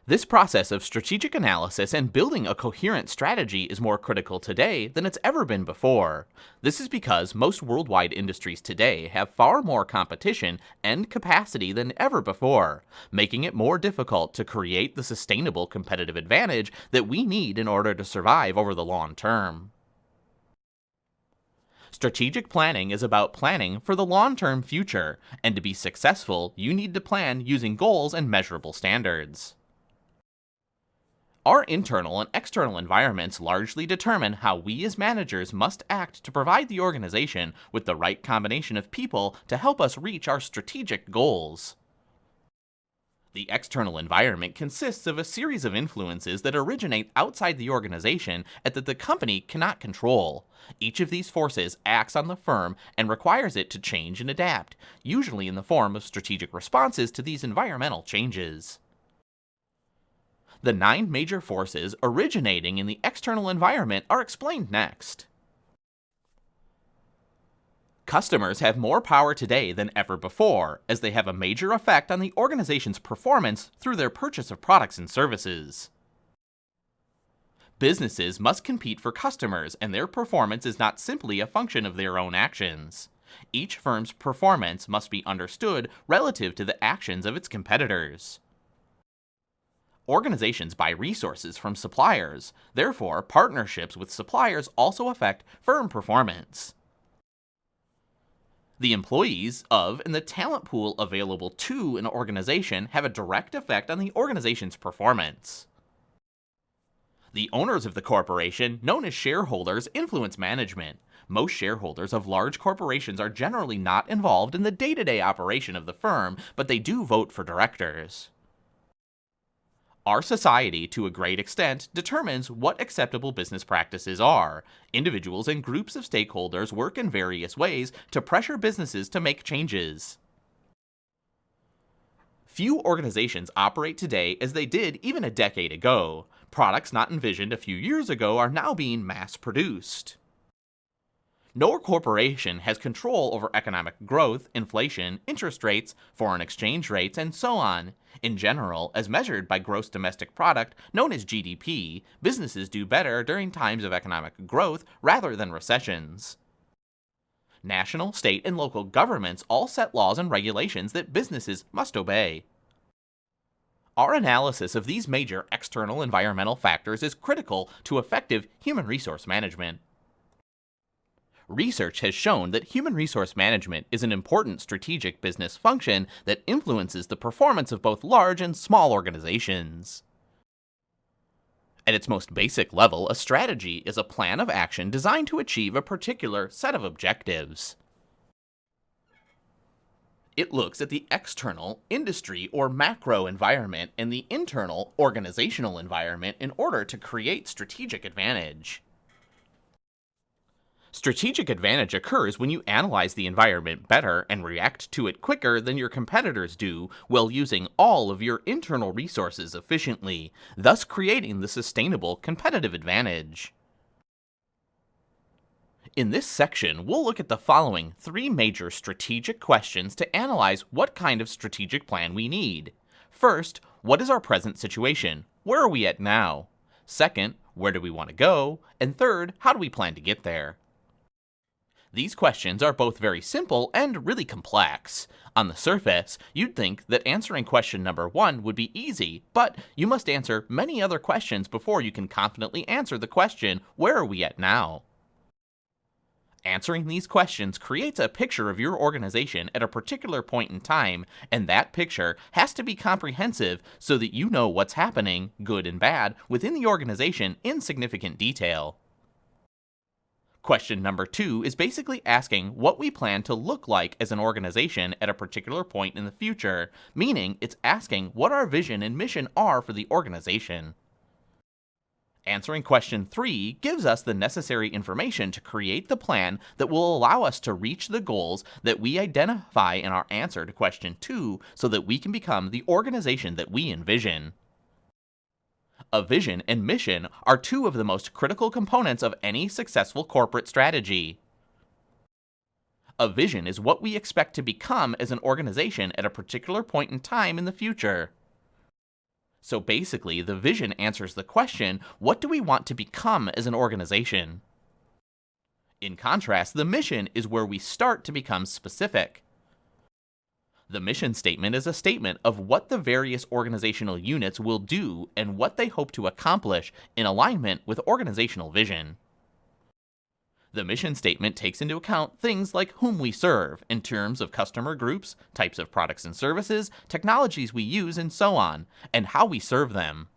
This process of strategic analysis and building a coherent strategy is more critical today than it's ever been before. This is because most worldwide industries today have far more competition and capacity than ever before, making it more difficult to create the sustainable competitive advantage that we need in order to survive over the long term. Strategic planning is about planning for the long-term future, and to be successful, you need to plan using goals and measurable standards. Our internal and external environments largely determine how we as managers must act to provide the organization with the right combination of people to help us reach our strategic goals. The external environment consists of a series of influences that originate outside the organization and that the company cannot control. Each of these forces acts on the firm and requires it to change and adapt, usually in the form of strategic responses to these environmental changes. The 9 major forces originating in the external environment are explained next. Customers have more power today than ever before, as they have a major effect on the organization's performance through their purchase of products and services. Businesses must compete for customers, and their performance is not simply a function of their own actions. Each firm's performance must be understood relative to the actions of its competitors. Organizations buy resources from suppliers, therefore partnerships with suppliers also affect firm performance. The employees of and the talent pool available to an organization have a direct effect on the organization's performance. The owners of the corporation, known as shareholders, influence management. Most shareholders of large corporations are generally not involved in the day-to-day operation of the firm, but they do vote for directors. Our society, to a great extent, determines what acceptable business practices are. Individuals and groups of stakeholders work in various ways to pressure businesses to make changes. Few organizations operate today as they did even a decade ago. Products not envisioned a few years ago are now being mass-produced. No corporation has control over economic growth, inflation, interest rates, foreign exchange rates, and so on. In general, as measured by gross domestic product, known as GDP, businesses do better during times of economic growth rather than recessions. National, state, and local governments all set laws and regulations that businesses must obey. Our analysis of these major external environmental factors is critical to effective human resource management. Research has shown that human resource management is an important strategic business function that influences the performance of both large and small organizations. At its most basic level, a strategy is a plan of action designed to achieve a particular set of objectives. It looks at the external, industry, or macro environment and the internal, organizational environment in order to create strategic advantage. Strategic advantage occurs when you analyze the environment better and react to it quicker than your competitors do while using all of your internal resources efficiently, thus creating the sustainable competitive advantage. In this section, we'll look at the following 3 major strategic questions to analyze what kind of strategic plan we need. First, what is our present situation? Where are we at now? Second, where do we want to go? And third, how do we plan to get there? These questions are both very simple and really complex. On the surface, you'd think that answering question number 1 would be easy, but you must answer many other questions before you can confidently answer the question, where are we at now? Answering these questions creates a picture of your organization at a particular point in time, and that picture has to be comprehensive so that you know what's happening, good and bad, within the organization in significant detail. Question number 2 is basically asking what we plan to look like as an organization at a particular point in the future, meaning it's asking what our vision and mission are for the organization. Answering question 3 gives us the necessary information to create the plan that will allow us to reach the goals that we identify in our answer to question 2 so that we can become the organization that we envision. A vision and mission are 2 of the most critical components of any successful corporate strategy. A vision is what we expect to become as an organization at a particular point in time in the future. So basically, the vision answers the question, what do we want to become as an organization? In contrast, the mission is where we start to become specific. The mission statement is a statement of what the various organizational units will do and what they hope to accomplish in alignment with organizational vision. The mission statement takes into account things like whom we serve in terms of customer groups, types of products and services, technologies we use, and so on, and how we serve them.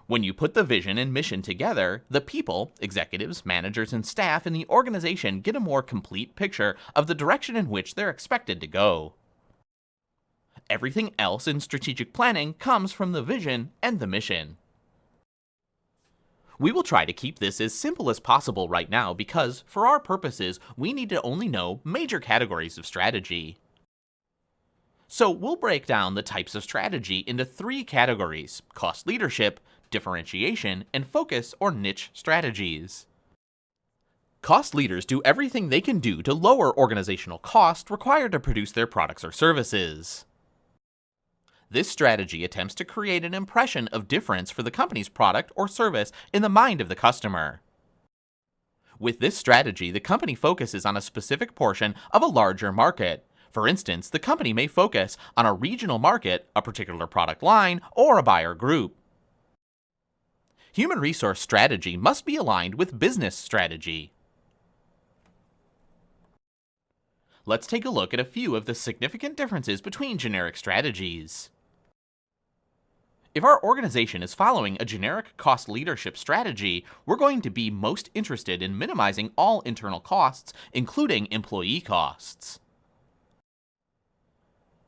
When you put the vision and mission together, the people, executives, managers, and staff in the organization get a more complete picture of the direction in which they're expected to go. Everything else in strategic planning comes from the vision and the mission. We will try to keep this as simple as possible right now because, for our purposes, we need to only know major categories of strategy. So we'll break down the types of strategy into 3 categories: cost leadership, differentiation, and focus or niche strategies. Cost leaders do everything they can do to lower organizational cost required to produce their products or services. This strategy attempts to create an impression of difference for the company's product or service in the mind of the customer. With this strategy, the company focuses on a specific portion of a larger market. For instance, the company may focus on a regional market, a particular product line, or a buyer group. Human resource strategy must be aligned with business strategy. Let's take a look at a few of the significant differences between generic strategies. If our organization is following a generic cost leadership strategy, we're going to be most interested in minimizing all internal costs, including employee costs.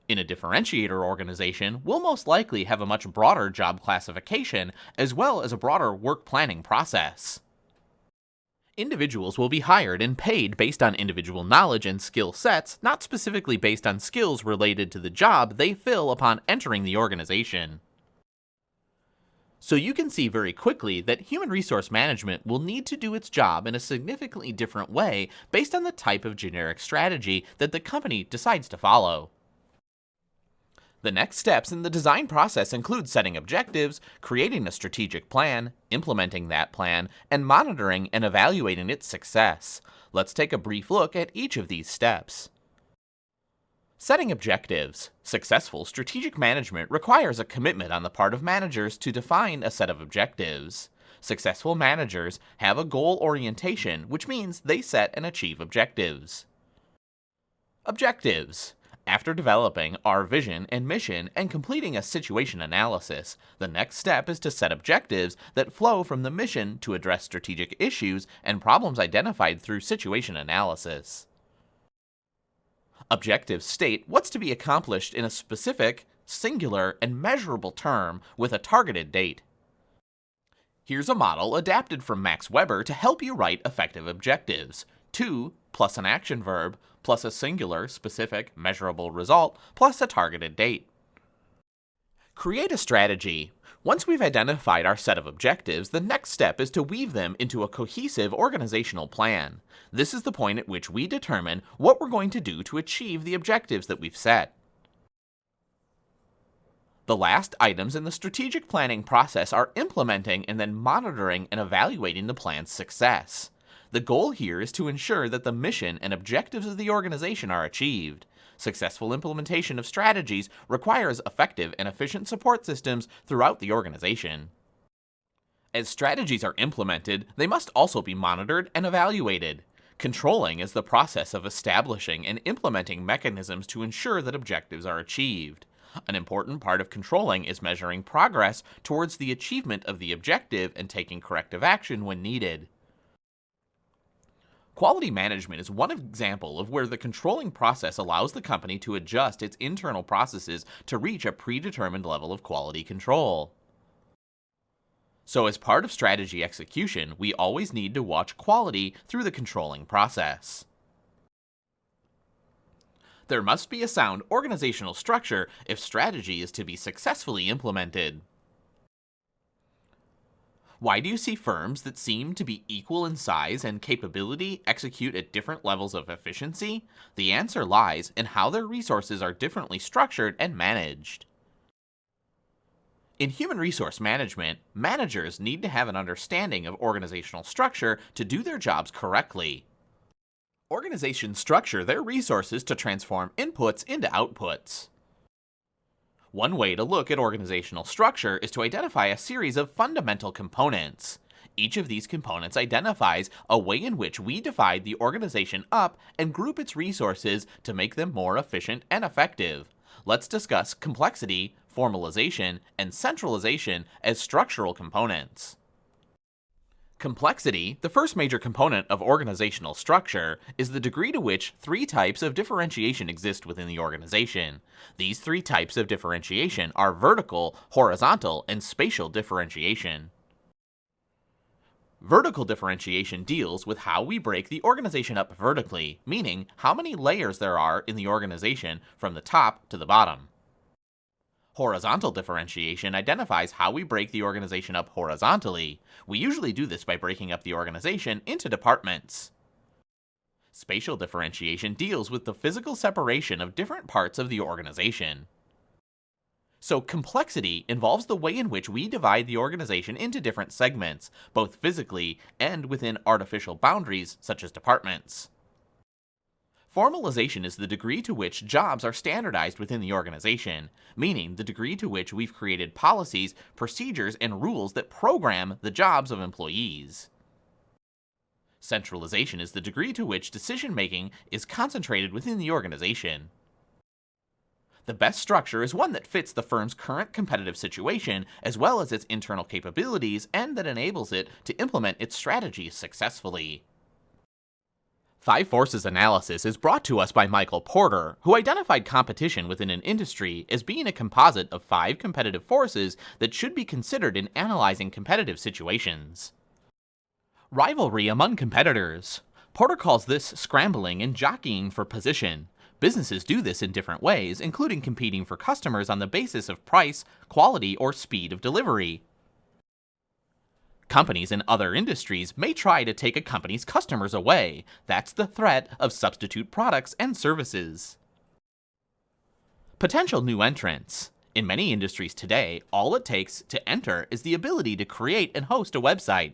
In a differentiator organization, we'll most likely have a much broader job classification as well as a broader work planning process. Individuals will be hired and paid based on individual knowledge and skill sets, not specifically based on skills related to the job they fill upon entering the organization. So you can see very quickly that human resource management will need to do its job in a significantly different way based on the type of generic strategy that the company decides to follow. The next steps in the design process include setting objectives, creating a strategic plan, implementing that plan, and monitoring and evaluating its success. Let's take a brief look at each of these steps. Setting objectives. Successful strategic management requires a commitment on the part of managers to define a set of objectives. Successful managers have a goal orientation, which means they set and achieve objectives. Objectives. After developing our vision and mission and completing a situation analysis, the next step is to set objectives that flow from the mission to address strategic issues and problems identified through situation analysis. Objectives state what's to be accomplished in a specific, singular, and measurable term with a targeted date. Here's a model adapted from Max Weber to help you write effective objectives. 2 plus an action verb plus a singular, specific, measurable result plus a targeted date. Create a strategy. Once we've identified our set of objectives, the next step is to weave them into a cohesive organizational plan. This is the point at which we determine what we're going to do to achieve the objectives that we've set. The last items in the strategic planning process are implementing and then monitoring and evaluating the plan's success. The goal here is to ensure that the mission and objectives of the organization are achieved. Successful implementation of strategies requires effective and efficient support systems throughout the organization. As strategies are implemented, they must also be monitored and evaluated. Controlling is the process of establishing and implementing mechanisms to ensure that objectives are achieved. An important part of controlling is measuring progress towards the achievement of the objective and taking corrective action when needed. Quality management is one example of where the controlling process allows the company to adjust its internal processes to reach a predetermined level of quality control. So as part of strategy execution, we always need to watch quality through the controlling process. There must be a sound organizational structure if strategy is to be successfully implemented. Why do you see firms that seem to be equal in size and capability execute at different levels of efficiency? The answer lies in how their resources are differently structured and managed. In human resource management, managers need to have an understanding of organizational structure to do their jobs correctly. Organizations structure their resources to transform inputs into outputs. One way to look at organizational structure is to identify a series of fundamental components. Each of these components identifies a way in which we divide the organization up and group its resources to make them more efficient and effective. Let's discuss complexity, formalization, and centralization as structural components. Complexity, the first major component of organizational structure, is the degree to which three types of differentiation exist within the organization. These three types of differentiation are vertical, horizontal, and spatial differentiation. Vertical differentiation deals with how we break the organization up vertically, meaning how many layers there are in the organization from the top to the bottom. Horizontal differentiation identifies how we break the organization up horizontally. We usually do this by breaking up the organization into departments. Spatial differentiation deals with the physical separation of different parts of the organization. So complexity involves the way in which we divide the organization into different segments, both physically and within artificial boundaries such as departments. Formalization is the degree to which jobs are standardized within the organization, meaning the degree to which we've created policies, procedures, and rules that program the jobs of employees. Centralization is the degree to which decision-making is concentrated within the organization. The best structure is one that fits the firm's current competitive situation as well as its internal capabilities and that enables it to implement its strategies successfully. Five forces analysis is brought to us by Michael Porter, who identified competition within an industry as being a composite of 5 competitive forces that should be considered in analyzing competitive situations. Rivalry among competitors. Porter calls this scrambling and jockeying for position. Businesses do this in different ways, including competing for customers on the basis of price, quality, or speed of delivery. Companies in other industries may try to take a company's customers away. That's the threat of substitute products and services. Potential new entrants. In many industries today, all it takes to enter is the ability to create and host a website.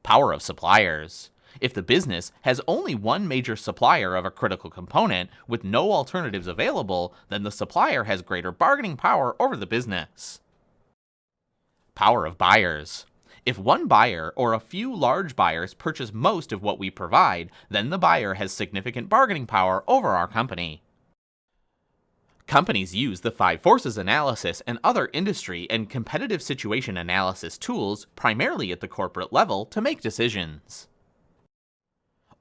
Power of suppliers. If the business has only one major supplier of a critical component with no alternatives available, then the supplier has greater bargaining power over the business. Power of buyers. If one buyer or a few large buyers purchase most of what we provide, then the buyer has significant bargaining power over our company. Companies use the 5 forces analysis and other industry and competitive situation analysis tools primarily at the corporate level to make decisions.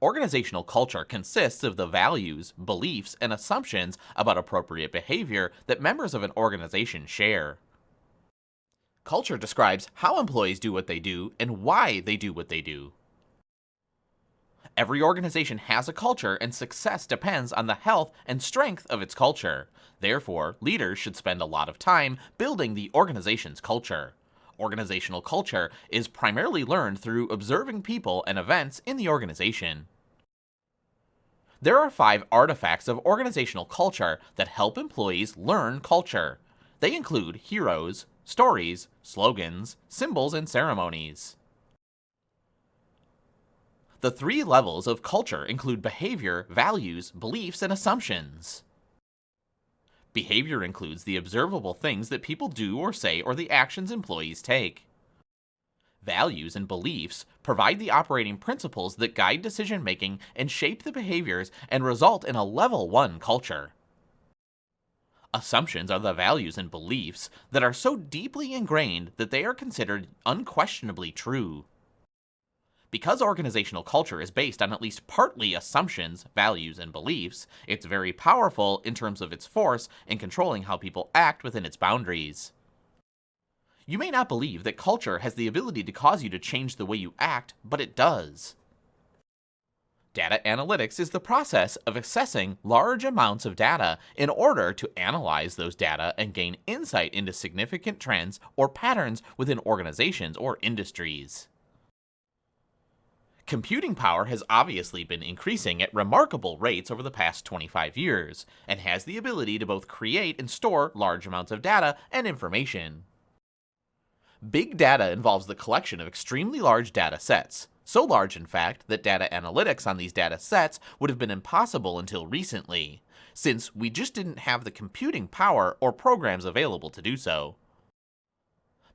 Organizational culture consists of the values, beliefs, and assumptions about appropriate behavior that members of an organization share. Culture describes how employees do what they do and why they do what they do. Every organization has a culture, and success depends on the health and strength of its culture. Therefore, leaders should spend a lot of time building the organization's culture. Organizational culture is primarily learned through observing people and events in the organization. There are 5 artifacts of organizational culture that help employees learn culture. They include heroes, stories, slogans, symbols, and ceremonies. The 3 levels of culture include behavior, values, beliefs, and assumptions. Behavior includes the observable things that people do or say or the actions employees take. Values and beliefs provide the operating principles that guide decision-making and shape the behaviors and result in a level 1 culture. Assumptions are the values and beliefs that are so deeply ingrained that they are considered unquestionably true. Because organizational culture is based on at least partly assumptions, values, and beliefs, it's very powerful in terms of its force in controlling how people act within its boundaries. You may not believe that culture has the ability to cause you to change the way you act, but it does. Data analytics is the process of assessing large amounts of data in order to analyze those data and gain insight into significant trends or patterns within organizations or industries. Computing power has obviously been increasing at remarkable rates over the past 25 years, and has the ability to both create and store large amounts of data and information. Big data involves the collection of extremely large data sets, so large in fact that data analytics on these data sets would have been impossible until recently, since we just didn't have the computing power or programs available to do so.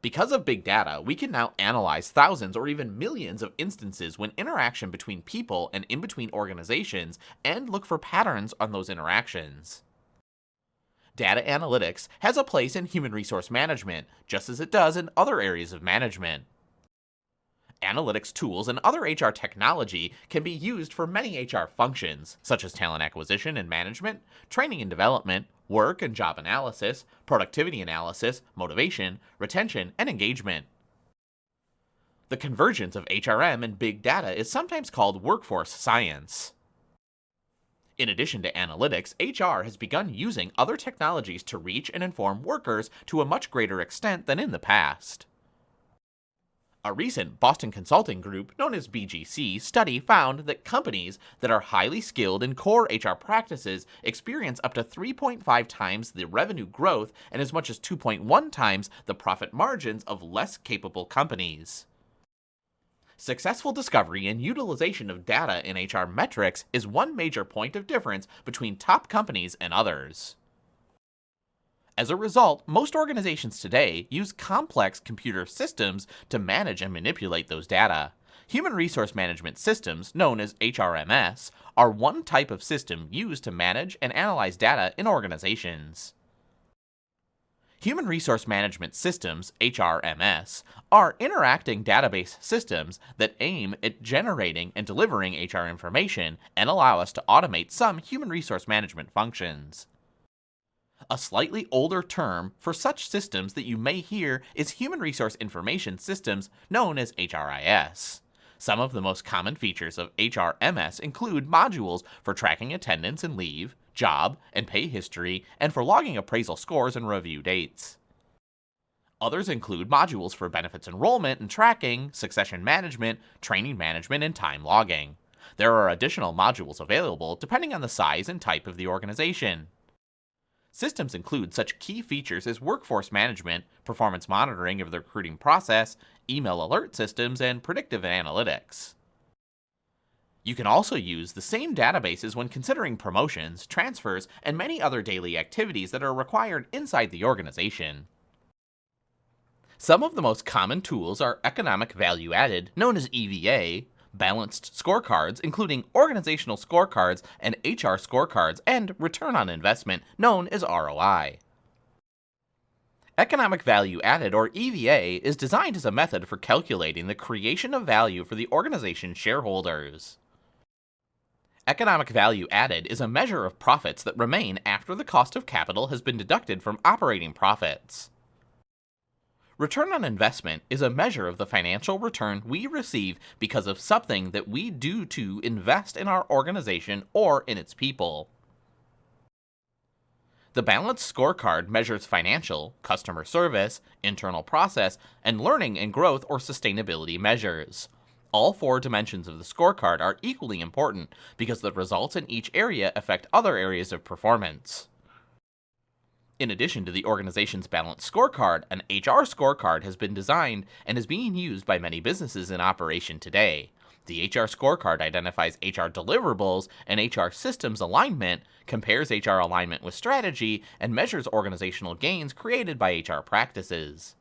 Because of big data, we can now analyze thousands or even millions of instances when interaction between people and in between organizations, and look for patterns on those interactions. Data analytics has a place in human resource management, just as it does in other areas of management. Analytics tools and other HR technology can be used for many HR functions, such as talent acquisition and management, training and development, work and job analysis, productivity analysis, motivation, retention, and engagement. The convergence of HRM and big data is sometimes called workforce science. In addition to analytics, HR has begun using other technologies to reach and inform workers to a much greater extent than in the past. A recent Boston Consulting Group, known as BGC, study found that companies that are highly skilled in core HR practices experience up to 3.5 times the revenue growth and as much as 2.1 times the profit margins of less capable companies. Successful discovery and utilization of data in HR metrics is one major point of difference between top companies and others. As a result, most organizations today use complex computer systems to manage and manipulate those data. Human resource management systems, known as HRMS, are one type of system used to manage and analyze data in organizations. Human resource management systems, HRMS, are interacting database systems that aim at generating and delivering HR information and allow us to automate some human resource management functions. A slightly older term for such systems that you may hear is Human Resource Information Systems, known as HRIS. Some of the most common features of HRMS include modules for tracking attendance and leave, job and pay history, and for logging appraisal scores and review dates. Others include modules for benefits enrollment and tracking, succession management, training management, and time logging. There are additional modules available depending on the size and type of the organization. Systems include such key features as workforce management, performance monitoring of the recruiting process, email alert systems, and predictive analytics. You can also use the same databases when considering promotions, transfers, and many other daily activities that are required inside the organization. Some of the most common tools are economic value added, known as EVA, balanced scorecards, including organizational scorecards and HR scorecards, and return on investment, known as ROI. Economic value added, or EVA, is designed as a method for calculating the creation of value for the organization's shareholders. Economic value added is a measure of profits that remain after the cost of capital has been deducted from operating profits. Return on investment is a measure of the financial return we receive because of something that we do to invest in our organization or in its people. The balanced scorecard measures financial, customer service, internal process, and learning and growth or sustainability measures. All four dimensions of the scorecard are equally important because the results in each area affect other areas of performance. In addition to the organization's balanced scorecard, an HR scorecard has been designed and is being used by many businesses in operation today. The HR scorecard identifies HR deliverables and HR systems alignment, compares HR alignment with strategy, and measures organizational gains created by HR practices.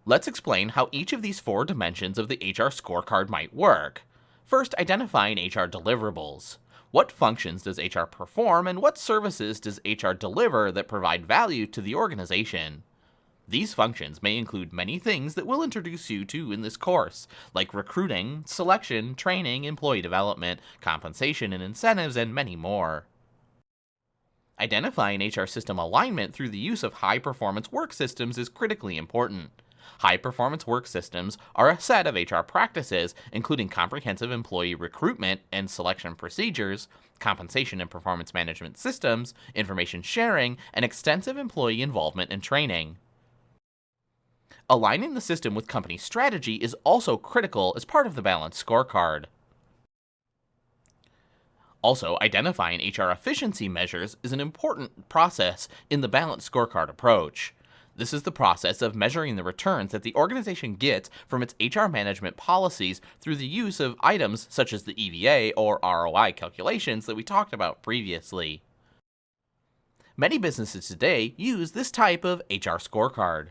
Let's explain how each of these four dimensions of the HR scorecard might work. First, identifying HR deliverables. What functions does HR perform, and what services does HR deliver that provide value to the organization? These functions may include many things that we'll introduce you to in this course, like recruiting, selection, training, employee development, compensation and incentives, and many more. Identifying HR system alignment through the use of high-performance work systems is critically important. High-performance work systems are a set of HR practices, including comprehensive employee recruitment and selection procedures, compensation and performance management systems, information sharing, and extensive employee involvement and training. Aligning the system with company strategy is also critical as part of the balanced scorecard. Also, identifying HR efficiency measures is an important process in the balanced scorecard approach. This is the process of measuring the returns that the organization gets from its HR management policies through the use of items such as the EVA or ROI calculations that we talked about previously. Many businesses today use this type of HR scorecard.